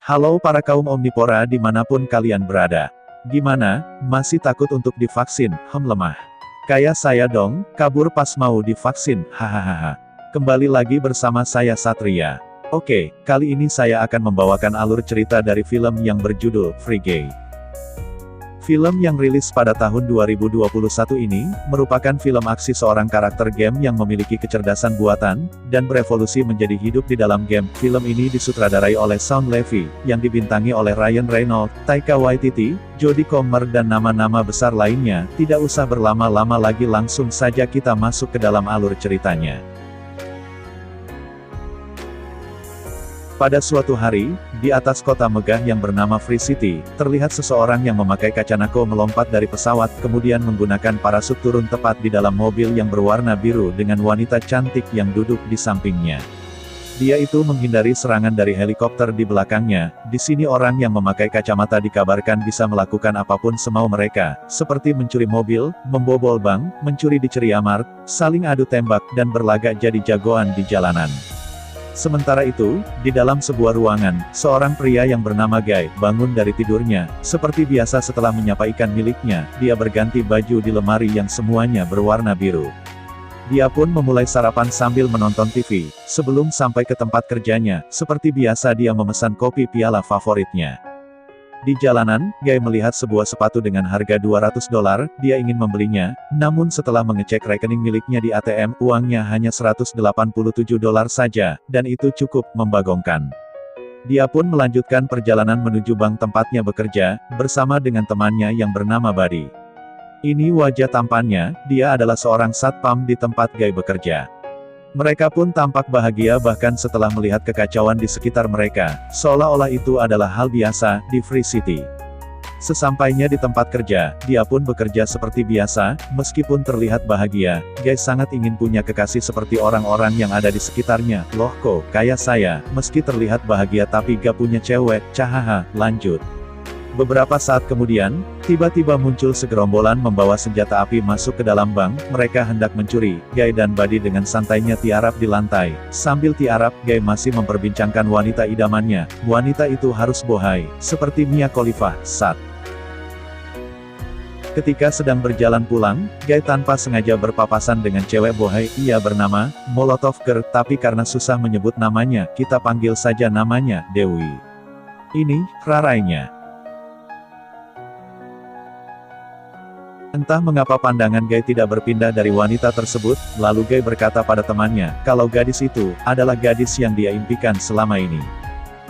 Halo para kaum omnivora dimanapun kalian berada. Gimana, masih takut untuk divaksin? Lemah. Kayak saya dong, kabur pas mau divaksin, hahaha. Kembali lagi bersama saya Satria. Oke, kali ini saya akan membawakan alur cerita dari film yang berjudul Free Guy. Film yang rilis pada tahun 2021 ini, merupakan film aksi seorang karakter game yang memiliki kecerdasan buatan, dan berevolusi menjadi hidup di dalam game. Film ini disutradarai oleh Shawn Levy, yang dibintangi oleh Ryan Reynolds, Taika Waititi, Jodie Comer dan nama-nama besar lainnya. Tidak usah berlama-lama lagi, langsung saja kita masuk ke dalam alur ceritanya. Pada suatu hari, di atas kota megah yang bernama Free City, terlihat seseorang yang memakai kacamata melompat dari pesawat, kemudian menggunakan parasut turun tepat di dalam mobil yang berwarna biru dengan wanita cantik yang duduk di sampingnya. Dia itu menghindari serangan dari helikopter di belakangnya. Di sini orang yang memakai kacamata dikabarkan bisa melakukan apapun semau mereka, seperti mencuri mobil, membobol bank, mencuri di Ceria Mart, saling adu tembak, dan berlagak jadi jagoan di jalanan. Sementara itu, di dalam sebuah ruangan, seorang pria yang bernama Guy, bangun dari tidurnya. Seperti biasa setelah menyapa ikan miliknya, dia berganti baju di lemari yang semuanya berwarna biru. Dia pun memulai sarapan sambil menonton TV. Sebelum sampai ke tempat kerjanya, seperti biasa dia memesan kopi piala favoritnya. Di jalanan, Guy melihat sebuah sepatu dengan harga $200, dia ingin membelinya, namun setelah mengecek rekening miliknya di ATM, uangnya hanya $187 saja, dan itu cukup membagongkan. Dia pun melanjutkan perjalanan menuju bank tempatnya bekerja, bersama dengan temannya yang bernama Buddy. Ini wajah tampannya, dia adalah seorang satpam di tempat Guy bekerja. Mereka pun tampak bahagia bahkan setelah melihat kekacauan di sekitar mereka, seolah-olah itu adalah hal biasa di Free City. Sesampainya di tempat kerja, dia pun bekerja seperti biasa, meskipun terlihat bahagia. Guy sangat ingin punya kekasih seperti orang-orang yang ada di sekitarnya. Loh kok, kayak saya, meski terlihat bahagia tapi gak punya cewek, cahaha, lanjut. Beberapa saat kemudian, tiba-tiba muncul segerombolan membawa senjata api masuk ke dalam bank. Mereka hendak mencuri. Guy dan Buddy dengan santainya tiarap di lantai. Sambil tiarap, Guy masih memperbincangkan wanita idamannya. Wanita itu harus bohai, seperti Mia Khalifa. Ketika sedang berjalan pulang, Guy tanpa sengaja berpapasan dengan cewek bohai. Ia bernama Molotov Girl, tapi karena susah menyebut namanya, kita panggil saja namanya Dewi. Ini rarainya. Entah mengapa pandangan Guy tidak berpindah dari wanita tersebut, lalu Guy berkata pada temannya, kalau gadis itu, adalah gadis yang dia impikan selama ini.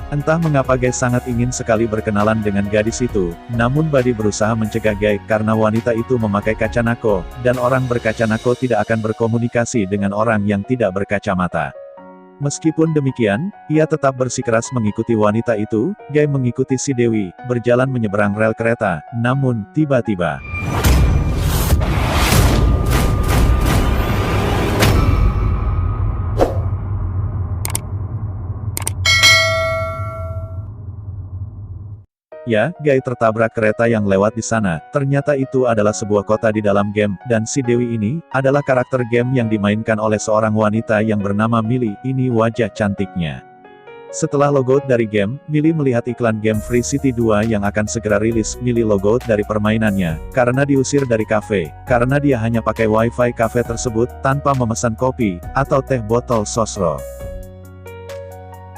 Entah mengapa Guy sangat ingin sekali berkenalan dengan gadis itu, namun Buddy berusaha mencegah Guy, karena wanita itu memakai kacamata, dan orang berkacamata tidak akan berkomunikasi dengan orang yang tidak berkacamata. Meskipun demikian, ia tetap bersikeras mengikuti wanita itu. Guy mengikuti si Dewi, berjalan menyeberang rel kereta, namun, tiba-tiba, ya, Guy tertabrak kereta yang lewat di sana. Ternyata itu adalah sebuah kota di dalam game, dan si Dewi ini, adalah karakter game yang dimainkan oleh seorang wanita yang bernama Millie. Ini wajah cantiknya. Setelah logout dari game, Millie melihat iklan game Free City 2 yang akan segera rilis. Millie logout dari permainannya, karena diusir dari kafe, karena dia hanya pakai wifi kafe tersebut, tanpa memesan kopi, atau teh botol sosro.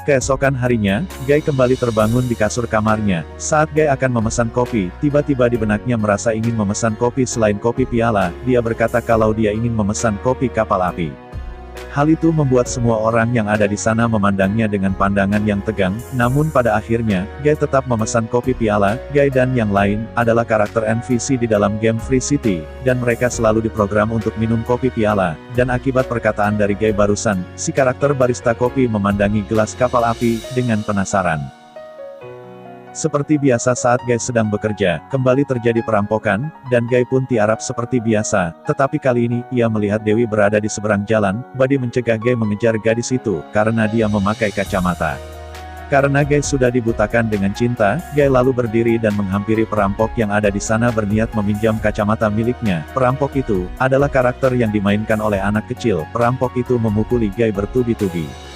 Keesokan harinya, Guy kembali terbangun di kasur kamarnya. Saat Guy akan memesan kopi, tiba-tiba di benaknya merasa ingin memesan kopi selain kopi piala. Dia berkata kalau dia ingin memesan kopi kapal api. Hal itu membuat semua orang yang ada di sana memandangnya dengan pandangan yang tegang, namun pada akhirnya, Guy tetap memesan kopi piala. Guy dan yang lain, adalah karakter NPC di dalam game Free City, dan mereka selalu diprogram untuk minum kopi piala, dan akibat perkataan dari Guy barusan, si karakter barista kopi memandangi gelas kapal api, dengan penasaran. Seperti biasa saat Guy sedang bekerja, kembali terjadi perampokan, dan Guy pun tiarap seperti biasa, tetapi kali ini, ia melihat Dewi berada di seberang jalan. Buddy mencegah Guy mengejar gadis itu, karena dia memakai kacamata. Karena Guy sudah dibutakan dengan cinta, Guy lalu berdiri dan menghampiri perampok yang ada di sana berniat meminjam kacamata miliknya. Perampok itu, adalah karakter yang dimainkan oleh anak kecil. Perampok itu memukuli Guy bertubi-tubi.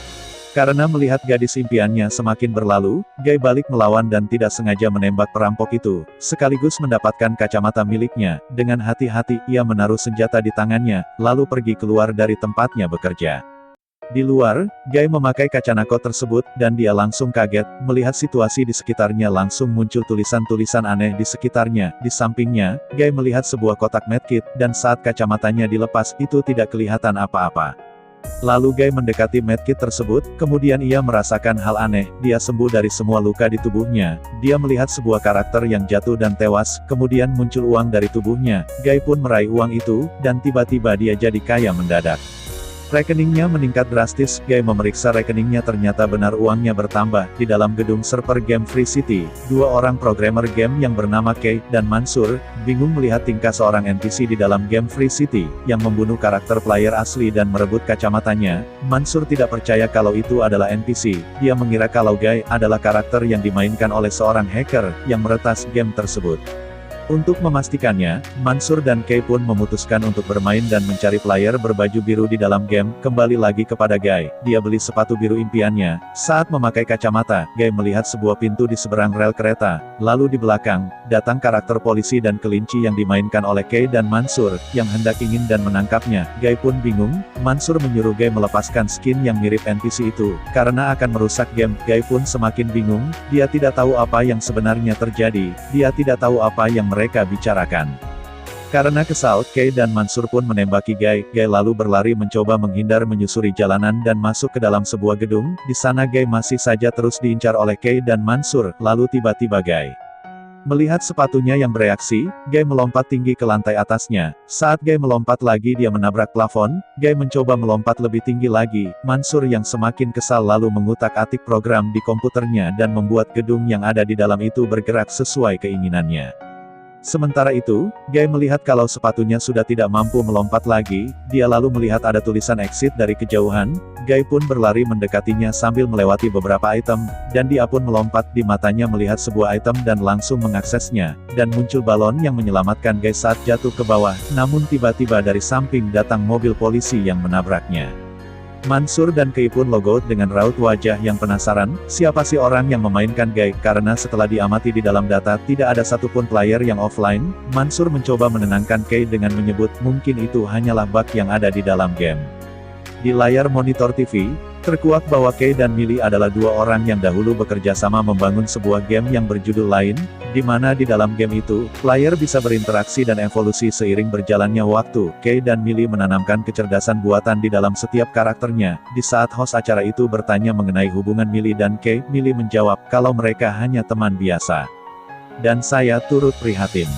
Karena melihat gadis impiannya semakin berlalu, Guy balik melawan dan tidak sengaja menembak perampok itu, sekaligus mendapatkan kacamata miliknya. Dengan hati-hati ia menaruh senjata di tangannya, lalu pergi keluar dari tempatnya bekerja. Di luar, Guy memakai kacanako tersebut, dan dia langsung kaget, melihat situasi di sekitarnya langsung muncul tulisan-tulisan aneh di sekitarnya. Di sampingnya, Guy melihat sebuah kotak medkit, dan saat kacamatanya dilepas, itu tidak kelihatan apa-apa. Lalu Guy mendekati medkit tersebut, kemudian ia merasakan hal aneh, dia sembuh dari semua luka di tubuhnya. Dia melihat sebuah karakter yang jatuh dan tewas, kemudian muncul uang dari tubuhnya. Guy pun meraih uang itu, dan tiba-tiba dia jadi kaya mendadak. Rekeningnya meningkat drastis. Guy memeriksa rekeningnya, ternyata benar uangnya bertambah. Di dalam gedung server game Free City, dua orang programmer game yang bernama Kay dan Mansur, bingung melihat tingkah seorang NPC di dalam game Free City, yang membunuh karakter player asli dan merebut kacamatanya. Mansur tidak percaya kalau itu adalah NPC, dia mengira kalau Guy adalah karakter yang dimainkan oleh seorang hacker, yang meretas game tersebut. Untuk memastikannya, Mansur dan Kay pun memutuskan untuk bermain dan mencari player berbaju biru di dalam game. Kembali lagi kepada Guy, dia beli sepatu biru impiannya. Saat memakai kacamata, Guy melihat sebuah pintu di seberang rel kereta. Lalu di belakang, datang karakter polisi dan kelinci yang dimainkan oleh Kay dan Mansur, yang hendak ingin dan menangkapnya. Guy pun bingung. Mansur menyuruh Guy melepaskan skin yang mirip NPC itu, karena akan merusak game. Guy pun semakin bingung, dia tidak tahu apa yang sebenarnya terjadi, dia tidak tahu apa yang mereka bicarakan. Karena kesal, Kay dan Mansur pun menembaki Guy. Guy lalu berlari mencoba menghindar menyusuri jalanan dan masuk ke dalam sebuah gedung. Di sana Guy masih saja terus diincar oleh Kay dan Mansur. Lalu tiba-tiba Guy melihat sepatunya yang bereaksi. Guy melompat tinggi ke lantai atasnya. Saat Guy melompat lagi, dia menabrak plafon. Guy mencoba melompat lebih tinggi lagi. Mansur yang semakin kesal lalu mengutak-atik program di komputernya dan membuat gedung yang ada di dalam itu bergerak sesuai keinginannya. Sementara itu, Guy melihat kalau sepatunya sudah tidak mampu melompat lagi. Dia lalu melihat ada tulisan exit dari kejauhan. Guy pun berlari mendekatinya sambil melewati beberapa item, dan dia pun melompat. Di matanya melihat sebuah item dan langsung mengaksesnya, dan muncul balon yang menyelamatkan Guy saat jatuh ke bawah. Namun tiba-tiba dari samping datang mobil polisi yang menabraknya. Mansur dan Kay pun logout dengan raut wajah yang penasaran, siapa sih orang yang memainkan Guy? Karena setelah diamati di dalam data, tidak ada satupun player yang offline. Mansur mencoba menenangkan Kay dengan menyebut, mungkin itu hanyalah bug yang ada di dalam game. Di layar monitor TV, terkuak bahwa Kay dan Millie adalah dua orang yang dahulu bekerja sama membangun sebuah game yang berjudul lain, di mana di dalam game itu, player bisa berinteraksi dan evolusi seiring berjalannya waktu. Kay dan Millie menanamkan kecerdasan buatan di dalam setiap karakternya. Di saat host acara itu bertanya mengenai hubungan Millie dan Kay, Millie menjawab, kalau mereka hanya teman biasa. Dan saya turut prihatin.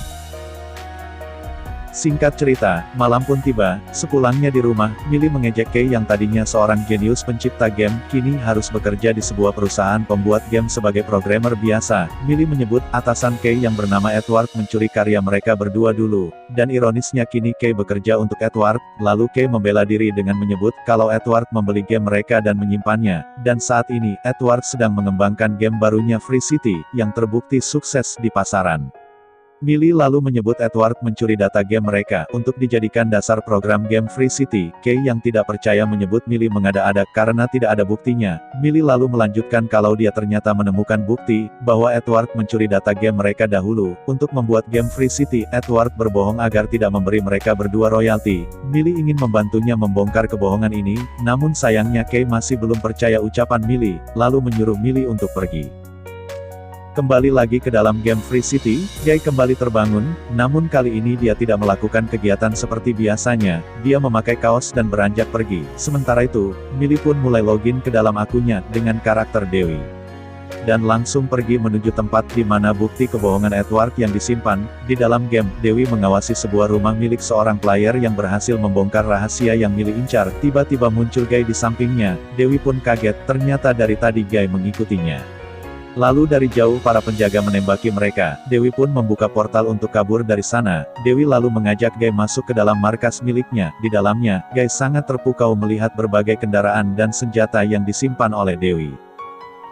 Singkat cerita, malam pun tiba. Sepulangnya di rumah, Millie mengejek Kay yang tadinya seorang jenius pencipta game, kini harus bekerja di sebuah perusahaan pembuat game sebagai programmer biasa. Millie menyebut, atasan Kay yang bernama Edward mencuri karya mereka berdua dulu. Dan ironisnya kini Kay bekerja untuk Edward. Lalu Kay membela diri dengan menyebut, kalau Edward membeli game mereka dan menyimpannya. Dan saat ini, Edward sedang mengembangkan game barunya Free City, yang terbukti sukses di pasaran. Millie lalu menyebut Edward mencuri data game mereka, untuk dijadikan dasar program game Free City. Kay yang tidak percaya menyebut Millie mengada-ada, karena tidak ada buktinya. Millie lalu melanjutkan kalau dia ternyata menemukan bukti, bahwa Edward mencuri data game mereka dahulu. Untuk membuat game Free City, Edward berbohong agar tidak memberi mereka berdua royalti. Millie ingin membantunya membongkar kebohongan ini, namun sayangnya Kay masih belum percaya ucapan Millie, lalu menyuruh Millie untuk pergi. Kembali lagi ke dalam game Free City, Guy kembali terbangun, namun kali ini dia tidak melakukan kegiatan seperti biasanya. Dia memakai kaos dan beranjak pergi. Sementara itu, Millie pun mulai login ke dalam akunnya, dengan karakter Dewi. Dan langsung pergi menuju tempat di mana bukti kebohongan Edward yang disimpan. Di dalam game, Dewi mengawasi sebuah rumah milik seorang player yang berhasil membongkar rahasia yang Millie incar. Tiba-tiba muncul Guy di sampingnya. Dewi pun kaget, ternyata dari tadi Guy mengikutinya. Lalu dari jauh para penjaga menembaki mereka. Dewi pun membuka portal untuk kabur dari sana. Dewi lalu mengajak Guy masuk ke dalam markas miliknya. Di dalamnya, Guy sangat terpukau melihat berbagai kendaraan dan senjata yang disimpan oleh Dewi.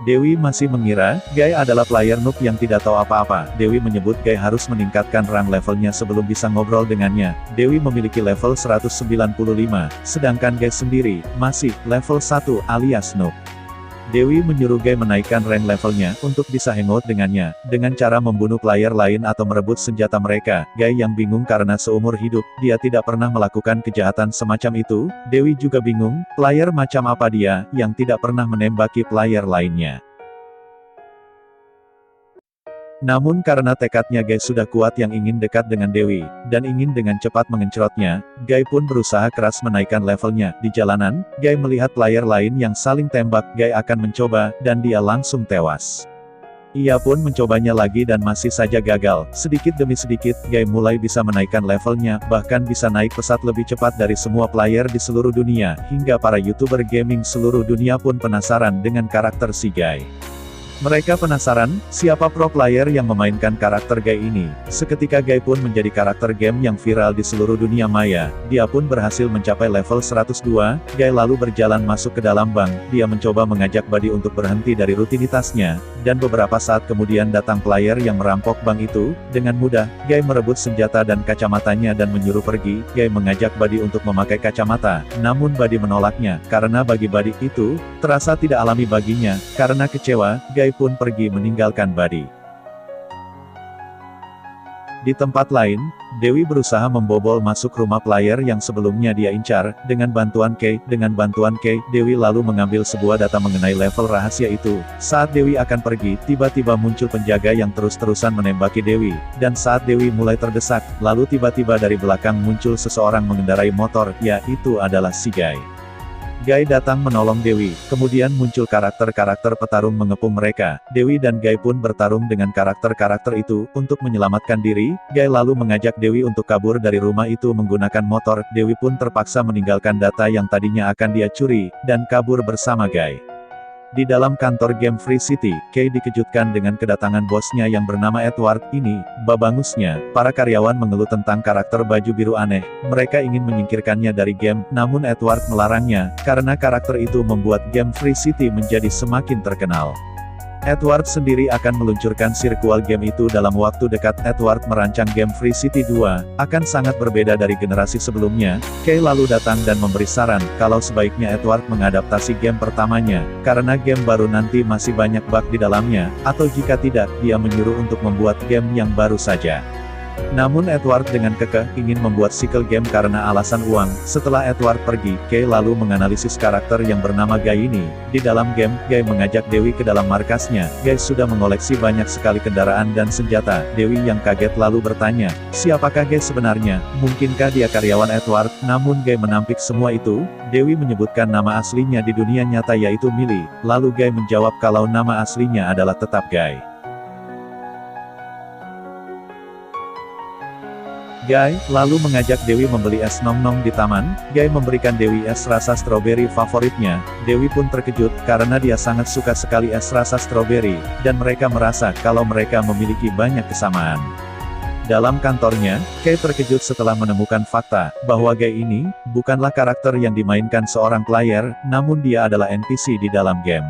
Dewi masih mengira, Guy adalah player noob yang tidak tahu apa-apa. Dewi menyebut Guy harus meningkatkan rang levelnya sebelum bisa ngobrol dengannya. Dewi memiliki level 195, sedangkan Guy sendiri, masih, level 1, alias noob. Dewi menyuruh Guy menaikkan rank levelnya untuk bisa hangout dengannya, dengan cara membunuh player lain atau merebut senjata mereka. Guy yang bingung karena seumur hidup, dia tidak pernah melakukan kejahatan semacam itu. Dewi juga bingung, player macam apa dia, yang tidak pernah menembaki player lainnya. Namun karena tekadnya Guy sudah kuat yang ingin dekat dengan Dewi, dan ingin dengan cepat mengencrotnya, Guy pun berusaha keras menaikkan levelnya. Di jalanan, Guy melihat player lain yang saling tembak. Guy akan mencoba, dan dia langsung tewas. Ia pun mencobanya lagi dan masih saja gagal. Sedikit demi sedikit, Guy mulai bisa menaikkan levelnya, bahkan bisa naik pesat lebih cepat dari semua player di seluruh dunia, hingga para YouTuber gaming seluruh dunia pun penasaran dengan karakter si Guy. Mereka penasaran, siapa pro player yang memainkan karakter Guy ini. Seketika Guy pun menjadi karakter game yang viral di seluruh dunia maya. Dia pun berhasil mencapai level 102, Guy lalu berjalan masuk ke dalam bank. Dia mencoba mengajak Buddy untuk berhenti dari rutinitasnya, dan beberapa saat kemudian datang player yang merampok bank itu. Dengan mudah, Guy merebut senjata dan kacamatanya dan menyuruh pergi. Guy mengajak Buddy untuk memakai kacamata, namun Buddy menolaknya, karena bagi Buddy itu, terasa tidak alami baginya. Karena kecewa, Guy pun pergi meninggalkan Buddy. Di tempat lain, Dewi berusaha membobol masuk rumah player yang sebelumnya dia incar. Dengan bantuan Kay, Dewi lalu mengambil sebuah data mengenai level rahasia itu. Saat Dewi akan pergi, tiba-tiba muncul penjaga yang terus-terusan menembaki Dewi. Dan saat Dewi mulai terdesak, lalu tiba-tiba dari belakang muncul seseorang mengendarai motor, yaitu adalah si Guy. Guy datang menolong Dewi, kemudian muncul karakter-karakter petarung mengepung mereka. Dewi dan Guy pun bertarung dengan karakter-karakter itu. Untuk menyelamatkan diri, Guy lalu mengajak Dewi untuk kabur dari rumah itu menggunakan motor. Dewi pun terpaksa meninggalkan data yang tadinya akan dia curi, dan kabur bersama Guy. Di dalam kantor game Free City, Kay dikejutkan dengan kedatangan bosnya yang bernama Edward. Ini, babangusnya, para karyawan mengeluh tentang karakter baju biru aneh. Mereka ingin menyingkirkannya dari game, namun Edward melarangnya, karena karakter itu membuat game Free City menjadi semakin terkenal. Edward sendiri akan meluncurkan sequel game itu dalam waktu dekat. Edward merancang game Free City 2, akan sangat berbeda dari generasi sebelumnya. Kay lalu datang dan memberi saran, kalau sebaiknya Edward mengadaptasi game pertamanya, karena game baru nanti masih banyak bug di dalamnya, atau jika tidak, dia menyuruh untuk membuat game yang baru saja. Namun Edward dengan kekeh ingin membuat sequel game karena alasan uang. Setelah Edward pergi, Kay lalu menganalisis karakter yang bernama Guy ini. Di dalam game, Guy mengajak Dewi ke dalam markasnya. Guy sudah mengoleksi banyak sekali kendaraan dan senjata. Dewi yang kaget lalu bertanya, siapakah Guy sebenarnya? Mungkinkah dia karyawan Edward? Namun Guy menampik semua itu. Dewi menyebutkan nama aslinya di dunia nyata yaitu Millie. Lalu Guy menjawab kalau nama aslinya adalah tetap Guy. Guy lalu mengajak Dewi membeli es nom-nom di taman. Guy memberikan Dewi es rasa stroberi favoritnya. Dewi pun terkejut, karena dia sangat suka sekali es rasa stroberi, dan mereka merasa kalau mereka memiliki banyak kesamaan. Dalam kantornya, Kay terkejut setelah menemukan fakta, bahwa Guy ini, bukanlah karakter yang dimainkan seorang player, namun dia adalah NPC di dalam game.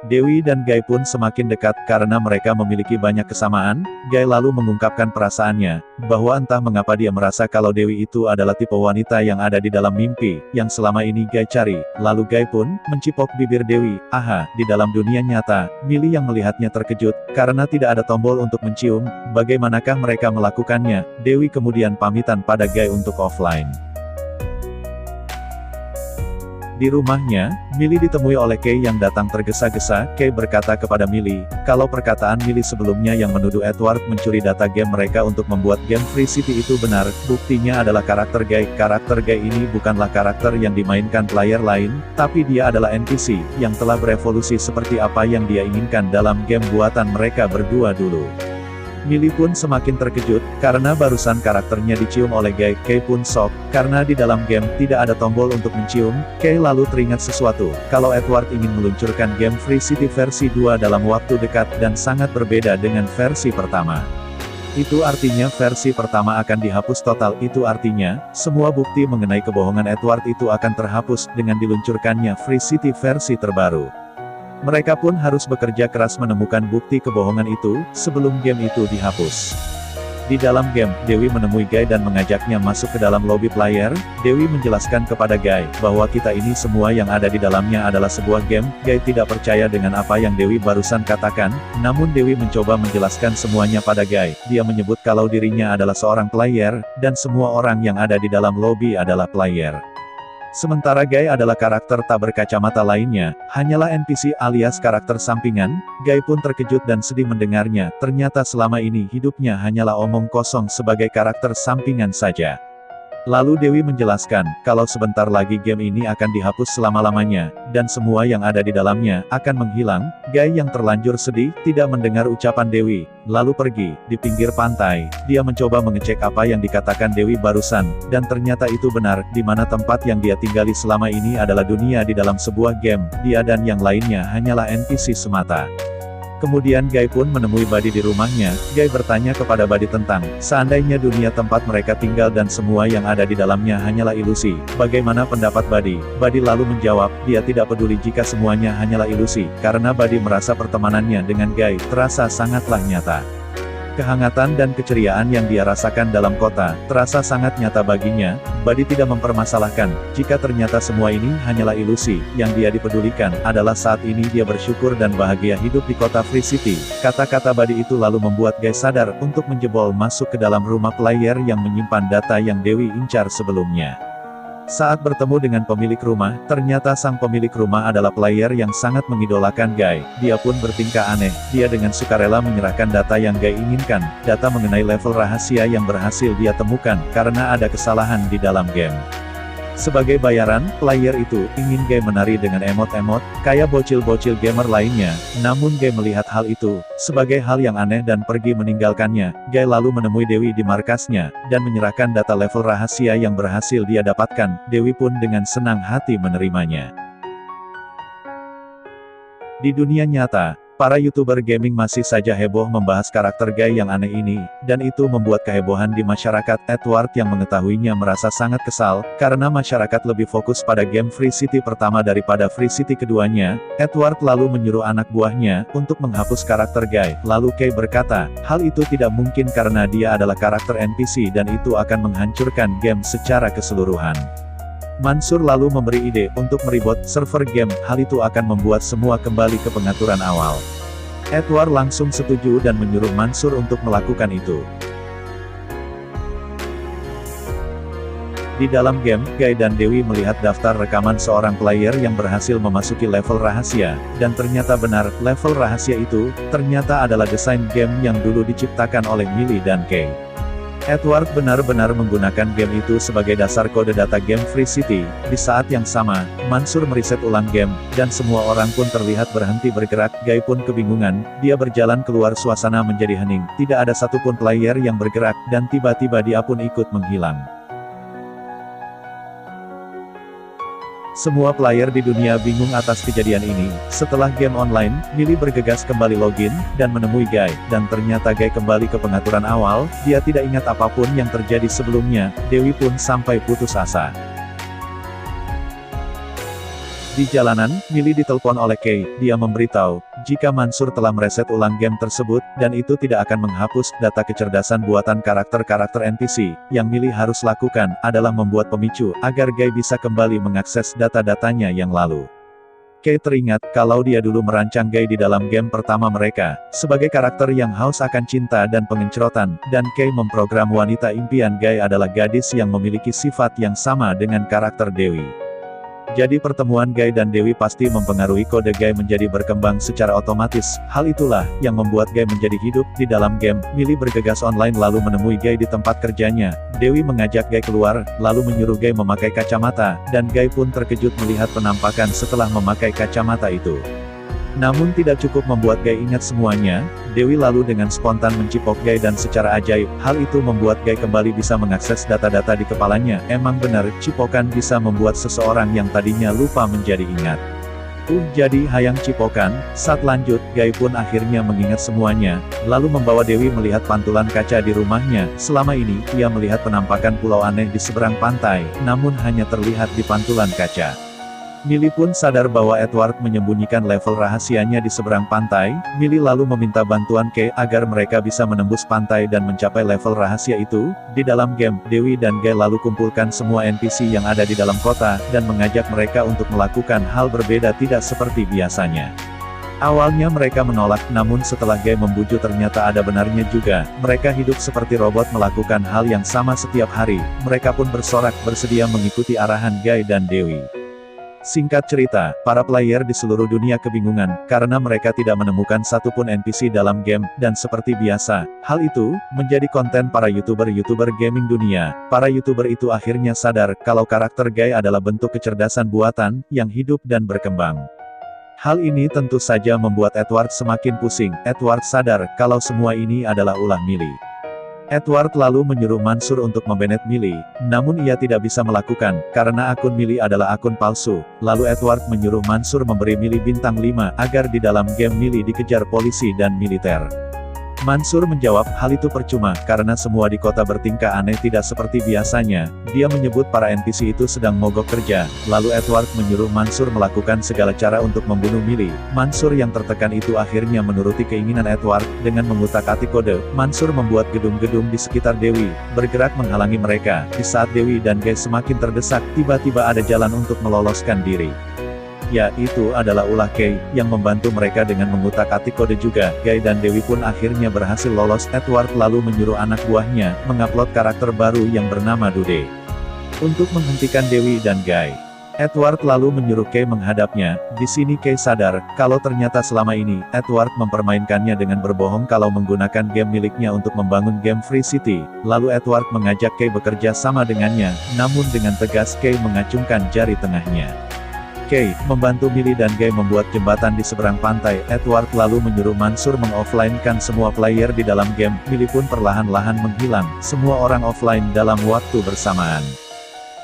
Dewi dan Guy pun semakin dekat, karena mereka memiliki banyak kesamaan. Guy lalu mengungkapkan perasaannya, bahwa entah mengapa dia merasa kalau Dewi itu adalah tipe wanita yang ada di dalam mimpi, yang selama ini Guy cari. Lalu Guy pun, mencipok bibir Dewi. Aha, di dalam dunia nyata, Millie yang melihatnya terkejut, karena tidak ada tombol untuk mencium. Bagaimanakah mereka melakukannya? Dewi kemudian pamitan pada Guy untuk offline. Di rumahnya, Millie ditemui oleh Kay yang datang tergesa-gesa. Kay berkata kepada Millie, kalau perkataan Millie sebelumnya yang menuduh Edward mencuri data game mereka untuk membuat game Free City itu benar. Buktinya adalah karakter Guy. Karakter Guy ini bukanlah karakter yang dimainkan player lain, tapi dia adalah NPC, yang telah berevolusi seperti apa yang dia inginkan dalam game buatan mereka berdua dulu. Millie pun semakin terkejut, karena barusan karakternya dicium oleh Guy. Kay pun shock, karena di dalam game, tidak ada tombol untuk mencium. Kay lalu teringat sesuatu, kalau Edward ingin meluncurkan game Free City versi 2 dalam waktu dekat, dan sangat berbeda dengan versi pertama. Itu artinya versi pertama akan dihapus total. Itu artinya, semua bukti mengenai kebohongan Edward itu akan terhapus, dengan diluncurkannya Free City versi terbaru. Mereka pun harus bekerja keras menemukan bukti kebohongan itu, sebelum game itu dihapus. Di dalam game, Dewi menemui Guy dan mengajaknya masuk ke dalam lobby player. Dewi menjelaskan kepada Guy, bahwa kita ini semua yang ada di dalamnya adalah sebuah game. Guy tidak percaya dengan apa yang Dewi barusan katakan, namun Dewi mencoba menjelaskan semuanya pada Guy. Dia menyebut kalau dirinya adalah seorang player, dan semua orang yang ada di dalam lobby adalah player. Sementara Guy adalah karakter tak berkacamata lainnya, hanyalah NPC alias karakter sampingan. Guy pun terkejut dan sedih mendengarnya, ternyata selama ini hidupnya hanyalah omong kosong sebagai karakter sampingan saja. Lalu Dewi menjelaskan, kalau sebentar lagi game ini akan dihapus selama-lamanya, dan semua yang ada di dalamnya akan menghilang. Guy yang terlanjur sedih, tidak mendengar ucapan Dewi, lalu pergi. Di pinggir pantai, dia mencoba mengecek apa yang dikatakan Dewi barusan, dan ternyata itu benar, di mana tempat yang dia tinggali selama ini adalah dunia di dalam sebuah game. Dia dan yang lainnya hanyalah NPC semata. Kemudian Guy pun menemui Buddy di rumahnya. Guy bertanya kepada Buddy tentang, seandainya dunia tempat mereka tinggal dan semua yang ada di dalamnya hanyalah ilusi, bagaimana pendapat Buddy? Buddy lalu menjawab, dia tidak peduli jika semuanya hanyalah ilusi, karena Buddy merasa pertemanannya dengan Guy terasa sangatlah nyata. Kehangatan dan keceriaan yang dia rasakan dalam kota, terasa sangat nyata baginya. Buddy tidak mempermasalahkan, jika ternyata semua ini hanyalah ilusi. Yang dia dipedulikan, adalah saat ini dia bersyukur dan bahagia hidup di kota Free City. Kata-kata Buddy itu lalu membuat Guy sadar, untuk menjebol masuk ke dalam rumah player yang menyimpan data yang Dewi incar sebelumnya. Saat bertemu dengan pemilik rumah, ternyata sang pemilik rumah adalah player yang sangat mengidolakan Guy. Dia pun bertingkah aneh, dia dengan sukarela menyerahkan data yang Guy inginkan, data mengenai level rahasia yang berhasil dia temukan, karena ada kesalahan di dalam game. Sebagai bayaran, player itu ingin Guy menari dengan emot-emot, kayak bocil-bocil gamer lainnya. Namun Guy melihat hal itu sebagai hal yang aneh dan pergi meninggalkannya. Guy lalu menemui Dewi di markasnya, dan menyerahkan data level rahasia yang berhasil dia dapatkan. Dewi pun dengan senang hati menerimanya. Di dunia nyata, para YouTuber gaming masih saja heboh membahas karakter Guy yang aneh ini, dan itu membuat kehebohan di masyarakat. Edward yang mengetahuinya merasa sangat kesal, karena masyarakat lebih fokus pada game Free City pertama daripada Free City keduanya. Edward lalu menyuruh anak buahnya untuk menghapus karakter Guy. Lalu Kay berkata, hal itu tidak mungkin karena dia adalah karakter NPC dan itu akan menghancurkan game secara keseluruhan. Mansur lalu memberi ide untuk meribot server game, hal itu akan membuat semua kembali ke pengaturan awal. Edward langsung setuju dan menyuruh Mansur untuk melakukan itu. Di dalam game, Guy dan Dewi melihat daftar rekaman seorang player yang berhasil memasuki level rahasia, dan ternyata benar, level rahasia itu ternyata adalah desain game yang dulu diciptakan oleh Millie dan Kay. Edward benar-benar menggunakan game itu sebagai dasar kode data game Free City. Di saat yang sama, Mansur meriset ulang game, dan semua orang pun terlihat berhenti bergerak. Guy pun kebingungan, dia berjalan keluar suasana menjadi hening. Tidak ada satupun player yang bergerak, dan tiba-tiba dia pun ikut menghilang. Semua player di dunia bingung atas kejadian ini. Setelah game online, Millie bergegas kembali login, dan menemui Guy, dan ternyata Guy kembali ke pengaturan awal. Dia tidak ingat apapun yang terjadi sebelumnya. Dewi pun sampai putus asa. Di jalanan, Millie ditelepon oleh Kay. Dia memberitahu, jika Mansur telah mereset ulang game tersebut, dan itu tidak akan menghapus data kecerdasan buatan karakter-karakter NPC. Yang Millie harus lakukan, adalah membuat pemicu, agar Guy bisa kembali mengakses data-datanya yang lalu. Kay teringat, kalau dia dulu merancang Guy di dalam game pertama mereka, sebagai karakter yang haus akan cinta dan pengencrotan, dan Kay memprogram wanita impian Guy adalah gadis yang memiliki sifat yang sama dengan karakter Dewi. Jadi pertemuan Guy dan Dewi pasti mempengaruhi kode Guy menjadi berkembang secara otomatis. Hal itulah yang membuat Guy menjadi hidup di dalam game. Millie bergegas online lalu menemui Guy di tempat kerjanya. Dewi mengajak Guy keluar, lalu menyuruh Guy memakai kacamata, dan Guy pun terkejut melihat penampakan setelah memakai kacamata itu. Namun tidak cukup membuat Guy ingat semuanya, Dewi lalu dengan spontan mencipok Guy dan secara ajaib, hal itu membuat Guy kembali bisa mengakses data-data di kepalanya. Emang benar, cipokan bisa membuat seseorang yang tadinya lupa menjadi ingat. Jadi hayang cipokan. Saat lanjut, Guy pun akhirnya mengingat semuanya, lalu membawa Dewi melihat pantulan kaca di rumahnya. Selama ini, ia melihat penampakan pulau aneh di seberang pantai, namun hanya terlihat di pantulan kaca. Millie pun sadar bahwa Edward menyembunyikan level rahasianya di seberang pantai. Millie lalu meminta bantuan Kay agar mereka bisa menembus pantai dan mencapai level rahasia itu. Di dalam game, Dewi dan Guy lalu kumpulkan semua NPC yang ada di dalam kota, dan mengajak mereka untuk melakukan hal berbeda tidak seperti biasanya. Awalnya mereka menolak, namun setelah Guy membujuk ternyata ada benarnya juga. Mereka hidup seperti robot melakukan hal yang sama setiap hari. Mereka pun bersorak bersedia mengikuti arahan Guy dan Dewi. Singkat cerita, para player di seluruh dunia kebingungan, karena mereka tidak menemukan satupun NPC dalam game, dan seperti biasa, hal itu, menjadi konten para YouTuber gaming dunia. Para YouTuber itu akhirnya sadar, kalau karakter Guy adalah bentuk kecerdasan buatan, yang hidup dan berkembang. Hal ini tentu saja membuat Edward semakin pusing. Edward sadar, kalau semua ini adalah ulah Millie. Edward lalu menyuruh Mansur untuk membanet Millie, namun ia tidak bisa melakukan, karena akun Millie adalah akun palsu. Lalu Edward menyuruh Mansur memberi Millie bintang 5, agar di dalam game Millie dikejar polisi dan militer. Mansur menjawab, hal itu percuma, karena semua di kota bertingkah aneh tidak seperti biasanya. Dia menyebut para NPC itu sedang mogok kerja. Lalu Edward menyuruh Mansur melakukan segala cara untuk membunuh Millie. Mansur yang tertekan itu akhirnya menuruti keinginan Edward. Dengan mengutak-atik kode, Mansur membuat gedung-gedung di sekitar Dewi bergerak menghalangi mereka. Di saat Dewi dan Guy semakin terdesak, tiba-tiba ada jalan untuk meloloskan diri. Ya, itu adalah ulah Kay, yang membantu mereka dengan mengutak-atik kode juga. Guy dan Dewi pun akhirnya berhasil lolos. Edward lalu menyuruh anak buahnya, mengupload karakter baru yang bernama Dude. Untuk menghentikan Dewi dan Guy, Edward lalu menyuruh Kay menghadapnya. Di sini Kay sadar, kalau ternyata selama ini, Edward mempermainkannya dengan berbohong kalau menggunakan game miliknya untuk membangun game Free City. Lalu Edward mengajak Kay bekerja sama dengannya, namun dengan tegas Kay mengacungkan jari tengahnya. Kay membantu Millie dan Guy membuat jembatan di seberang pantai. Edward lalu menyuruh Mansur mengoffline-kan semua player di dalam game. Millie pun perlahan-lahan menghilang. Semua orang offline dalam waktu bersamaan.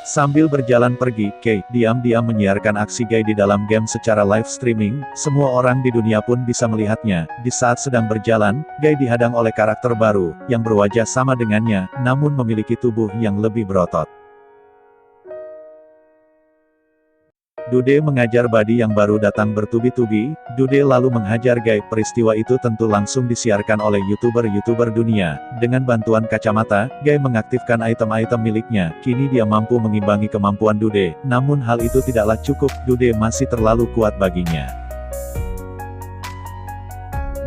Sambil berjalan pergi, Kay diam-diam menyiarkan aksi Guy di dalam game secara live streaming. Semua orang di dunia pun bisa melihatnya. Di saat sedang berjalan, Guy dihadang oleh karakter baru, yang berwajah sama dengannya, namun memiliki tubuh yang lebih berotot. Dude mengajar Buddy yang baru datang bertubi-tubi. Dude lalu menghajar Guy. Peristiwa itu tentu langsung disiarkan oleh YouTuber dunia. Dengan bantuan kacamata, Guy mengaktifkan item-item miliknya. Kini dia mampu mengimbangi kemampuan Dude. Namun hal itu tidaklah cukup. Dude masih terlalu kuat baginya.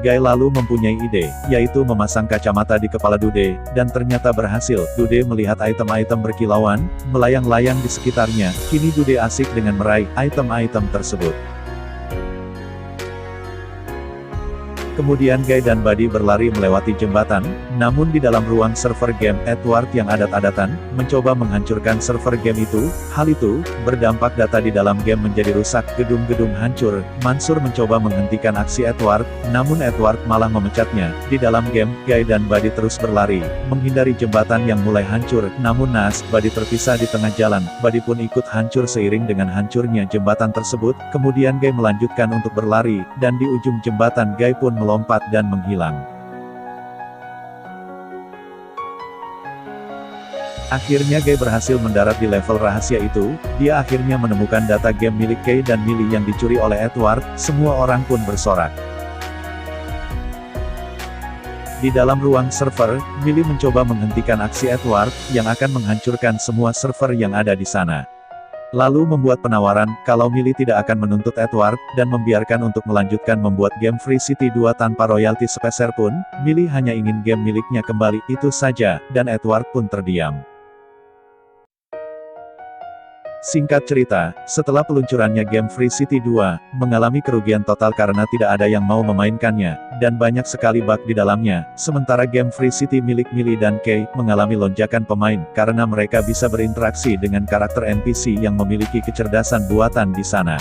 Guy lalu mempunyai ide, yaitu memasang kacamata di kepala Dude, dan ternyata berhasil. Dude melihat item-item berkilauan, melayang-layang di sekitarnya. Kini Dude asik dengan meraih item-item tersebut. Kemudian Guy dan Buddy berlari melewati jembatan, namun di dalam ruang server game, Edward yang adat-adatan, mencoba menghancurkan server game itu. Hal itu, berdampak data di dalam game menjadi rusak, gedung-gedung hancur. Mansur mencoba menghentikan aksi Edward, namun Edward malah memecatnya. Di dalam game, Guy dan Buddy terus berlari, menghindari jembatan yang mulai hancur. Namun naas, Buddy terpisah di tengah jalan. Buddy pun ikut hancur seiring dengan hancurnya jembatan tersebut. Kemudian Guy melanjutkan untuk berlari, dan di ujung jembatan Guy pun melompat dan menghilang. Akhirnya Guy berhasil mendarat di level rahasia itu. Dia akhirnya menemukan data game milik Kay dan Millie yang dicuri oleh Edward. Semua orang pun bersorak. Di dalam ruang server, Millie mencoba menghentikan aksi Edward, yang akan menghancurkan semua server yang ada di sana. Lalu membuat penawaran, kalau Millie tidak akan menuntut Edward, dan membiarkan untuk melanjutkan membuat game Free City 2 tanpa royalti sepeser pun. Millie hanya ingin game miliknya kembali, itu saja, dan Edward pun terdiam. Singkat cerita, setelah peluncurannya game Free City 2, mengalami kerugian total karena tidak ada yang mau memainkannya, dan banyak sekali bug di dalamnya. Sementara game Free City milik Millie dan Kay, mengalami lonjakan pemain, karena mereka bisa berinteraksi dengan karakter NPC yang memiliki kecerdasan buatan di sana.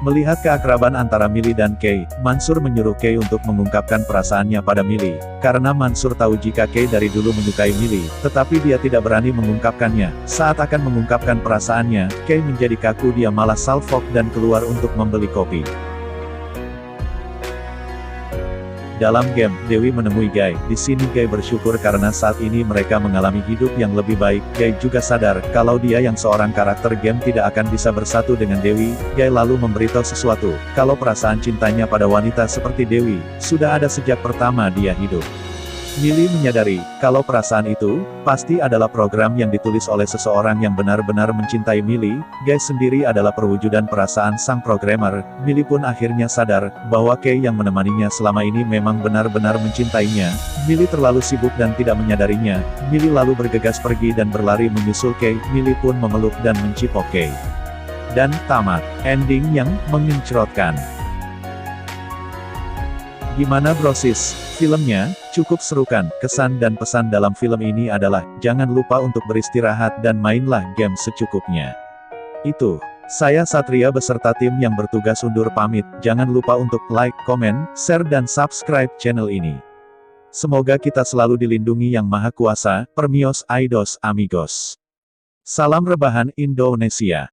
Melihat keakraban antara Millie dan Kay, Mansur menyuruh Kay untuk mengungkapkan perasaannya pada Millie. Karena Mansur tahu jika Kay dari dulu menyukai Millie, tetapi dia tidak berani mengungkapkannya. Saat akan mengungkapkan perasaannya, Kay menjadi kaku, dia malah salfok dan keluar untuk membeli kopi. Dalam game, Dewi menemui Guy. Di sini Guy bersyukur karena saat ini mereka mengalami hidup yang lebih baik. Guy juga sadar, kalau dia yang seorang karakter game tidak akan bisa bersatu dengan Dewi. Guy lalu memberitahu sesuatu, kalau perasaan cintanya pada wanita seperti Dewi, sudah ada sejak pertama dia hidup. Millie menyadari, kalau perasaan itu, pasti adalah program yang ditulis oleh seseorang yang benar-benar mencintai Millie. Guy sendiri adalah perwujudan perasaan sang programmer. Millie pun akhirnya sadar, bahwa Kay yang menemaninya selama ini memang benar-benar mencintainya. Millie terlalu sibuk dan tidak menyadarinya. Millie lalu bergegas pergi dan berlari menyusul Kay. Millie pun memeluk dan mencipok Kay. Dan, tamat. Ending yang mengencrotkan. Gimana bro sis? Filmnya, cukup seru kan? Kesan dan pesan dalam film ini adalah, jangan lupa untuk beristirahat dan mainlah game secukupnya. Itu. Saya Satria beserta tim yang bertugas undur pamit. Jangan lupa untuk like, komen, share dan subscribe channel ini. Semoga kita selalu dilindungi Yang Maha Kuasa. Permios Aidos Amigos. Salam rebahan Indonesia.